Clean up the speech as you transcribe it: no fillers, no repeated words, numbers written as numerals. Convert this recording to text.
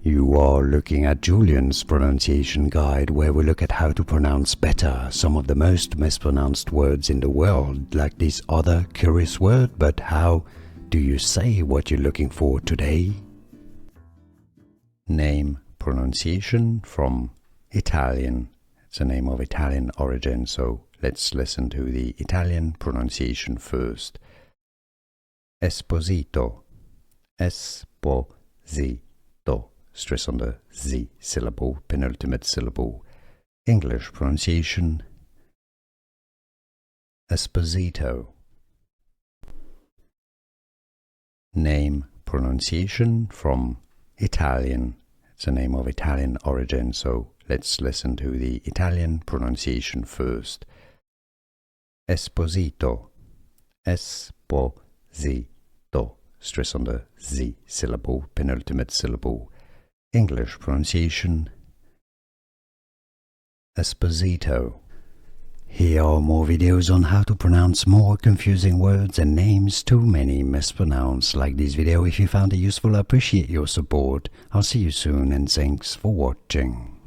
You are looking at Julian's pronunciation guide, where we look at how to pronounce better some of the most mispronounced words in the world, like this other curious word. But how do you say what you're looking for today? Name pronunciation from Italian. It's a name of Italian origin, so let's listen to the Italian pronunciation first. Esposito. Esposito. Stress on the Z syllable, penultimate syllable. English pronunciation. Esposito. Name pronunciation from Italian. It's a name of Italian origin, so let's listen to the Italian pronunciation first. Esposito. Esposito. Stress on the Z syllable, penultimate syllable. English pronunciation. Esposito. Here are more videos on how to pronounce more confusing words and names too many mispronounced. Like this video if you found it useful. I appreciate your support. I'll see you soon and thanks for watching.